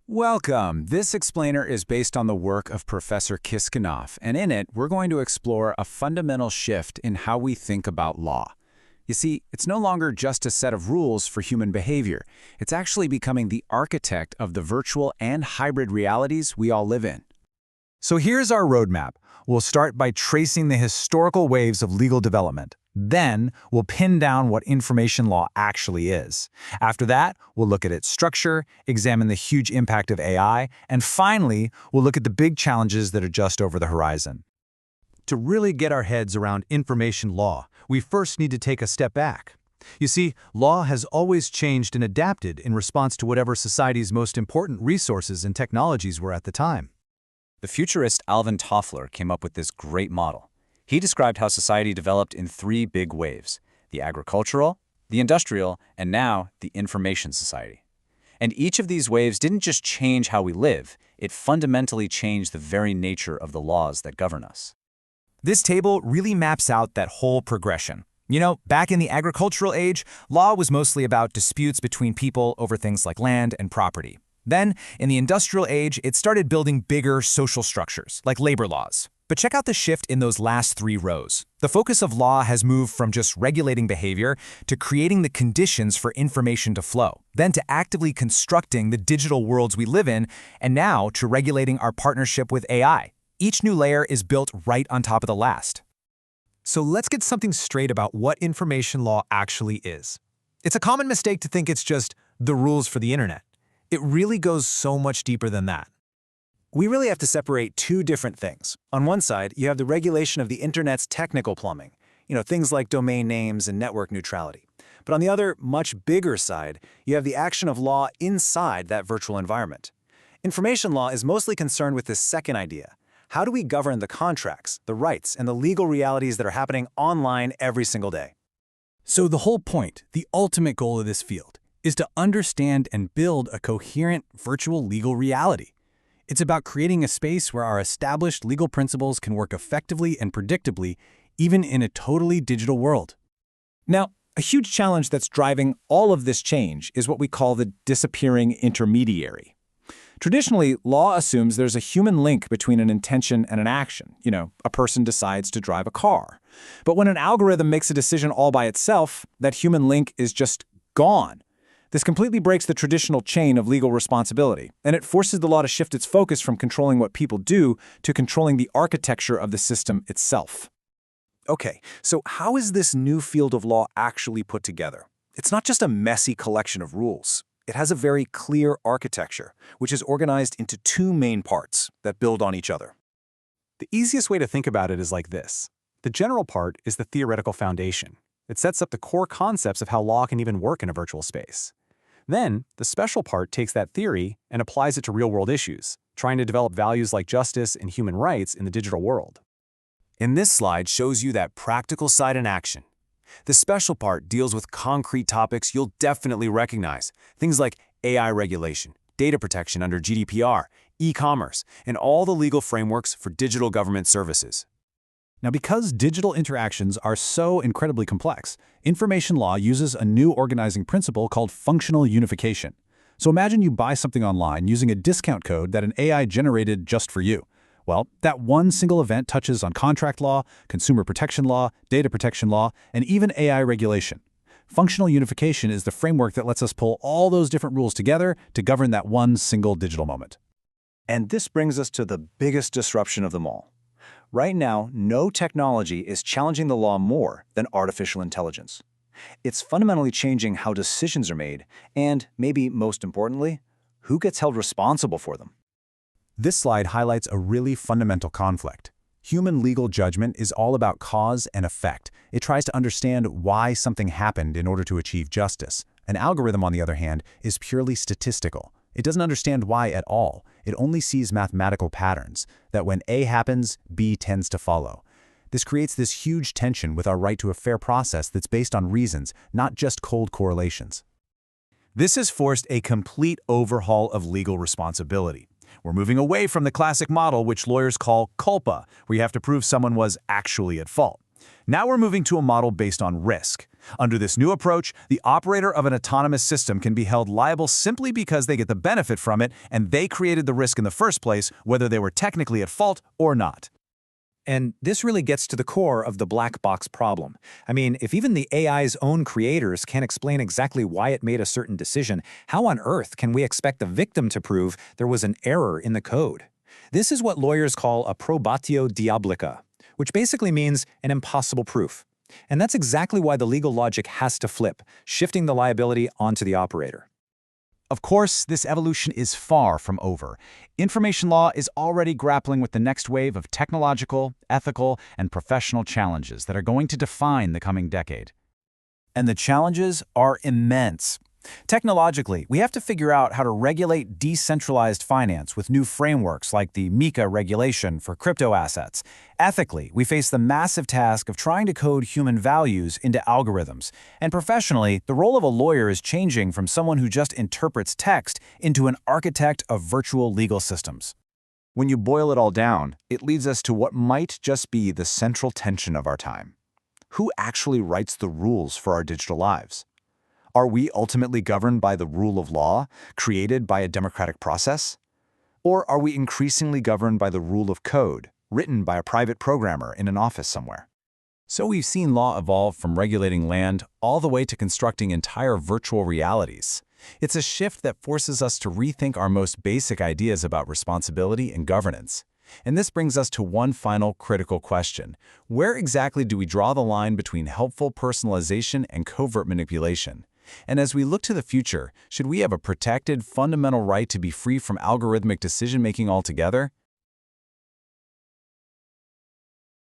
Welcome! This explainer is based on the work of Professor Kiskunov, and in it, we're going to explore a fundamental shift in how we think about law. You see, it's no longer just a set of rules for human behavior. It's actually becoming the architect of the virtual and hybrid realities we all live in. So here's our roadmap. We'll start by tracing the historical waves of legal development. Then, we'll pin down what information law actually is. After that, we'll look at its structure, examine the huge impact of AI, and finally, we'll look at the big challenges that are just over the horizon. To really get our heads around information law, we first need to take a step back. You see, law has always changed and adapted in response to whatever society's most important resources and technologies were at the time. The futurist Alvin Toffler came up with this great model. He described how society developed in three big waves: the agricultural, the industrial, and now the information society. And each of these waves didn't just change how we live, it fundamentally changed the very nature of the laws that govern us. This table really maps out that whole progression. You know, back in the agricultural age, law was mostly about disputes between people over things like land and property. Then, in the industrial age, it started building bigger social structures, like labor laws. But check out the shift in those last three rows. The focus of law has moved from just regulating behavior to creating the conditions for information to flow, then to actively constructing the digital worlds we live in, and now to regulating our partnership with AI. Each new layer is built right on top of the last. So let's get something straight about what information law actually is. It's a common mistake to think it's just the rules for the internet. It really goes so much deeper than that. We really have to separate two different things. On one side, you have the regulation of the internet's technical plumbing, things like domain names and network neutrality. But on the other, much bigger side, you have the action of law inside that virtual environment. Information law is mostly concerned with this second idea. How do we govern the contracts, the rights, and the legal realities that are happening online every single day? So the whole point, the ultimate goal of this field, is to understand and build a coherent virtual legal reality. It's about creating a space where our established legal principles can work effectively and predictably, even in a totally digital world. Now, a huge challenge that's driving all of this change is what we call the disappearing intermediary. Traditionally, law assumes there's a human link between an intention and an action. A person decides to drive a car. But when an algorithm makes a decision all by itself, that human link is just gone. This completely breaks the traditional chain of legal responsibility, and it forces the law to shift its focus from controlling what people do to controlling the architecture of the system itself. Okay, so how is this new field of law actually put together? It's not just a messy collection of rules. It has a very clear architecture, which is organized into two main parts that build on each other. The easiest way to think about it is like this. The general part is the theoretical foundation. It sets up the core concepts of how law can even work in a virtual space. Then, the special part takes that theory and applies it to real-world issues, trying to develop values like justice and human rights in the digital world. And this slide shows you that practical side in action. The special part deals with concrete topics you'll definitely recognize, things like AI regulation, data protection under GDPR, e-commerce, and all the legal frameworks for digital government services. Now, because digital interactions are so incredibly complex, information law uses a new organizing principle called functional unification. So imagine you buy something online using a discount code that an AI generated just for you. Well, that one single event touches on contract law, consumer protection law, data protection law, and even AI regulation. Functional unification is the framework that lets us pull all those different rules together to govern that one single digital moment. And this brings us to the biggest disruption of them all. Right now, no technology is challenging the law more than artificial intelligence. It's fundamentally changing how decisions are made, and, maybe most importantly, who gets held responsible for them. This slide highlights a really fundamental conflict. Human legal judgment is all about cause and effect. It tries to understand why something happened in order to achieve justice. An algorithm, on the other hand, is purely statistical. It doesn't understand why at all. It only sees mathematical patterns, that when A happens, B tends to follow. This creates this huge tension with our right to a fair process that's based on reasons, not just cold correlations. This has forced a complete overhaul of legal responsibility. We're moving away from the classic model which lawyers call culpa, where you have to prove someone was actually at fault. Now we're moving to a model based on risk. Under this new approach, the operator of an autonomous system can be held liable simply because they get the benefit from it and they created the risk in the first place, whether they were technically at fault or not. And this really gets to the core of the black box problem. I mean, if even the AI's own creators can't explain exactly why it made a certain decision, how on earth can we expect the victim to prove there was an error in the code? This is what lawyers call a probatio diabolica, which basically means an impossible proof. And that's exactly why the legal logic has to flip, shifting the liability onto the operator. Of course, this evolution is far from over. Information law is already grappling with the next wave of technological, ethical, and professional challenges that are going to define the coming decade. And the challenges are immense. Technologically, we have to figure out how to regulate decentralized finance with new frameworks like the MiCA regulation for crypto assets. Ethically, we face the massive task of trying to code human values into algorithms. And professionally, the role of a lawyer is changing from someone who just interprets text into an architect of virtual legal systems. When you boil it all down, it leads us to what might just be the central tension of our time. Who actually writes the rules for our digital lives? Are we ultimately governed by the rule of law, created by a democratic process? Or are we increasingly governed by the rule of code, written by a private programmer in an office somewhere? So we've seen law evolve from regulating land all the way to constructing entire virtual realities. It's a shift that forces us to rethink our most basic ideas about responsibility and governance. And this brings us to one final critical question. Where exactly do we draw the line between helpful personalization and covert manipulation? And as we look to the future, should we have a protected, fundamental right to be free from algorithmic decision-making altogether?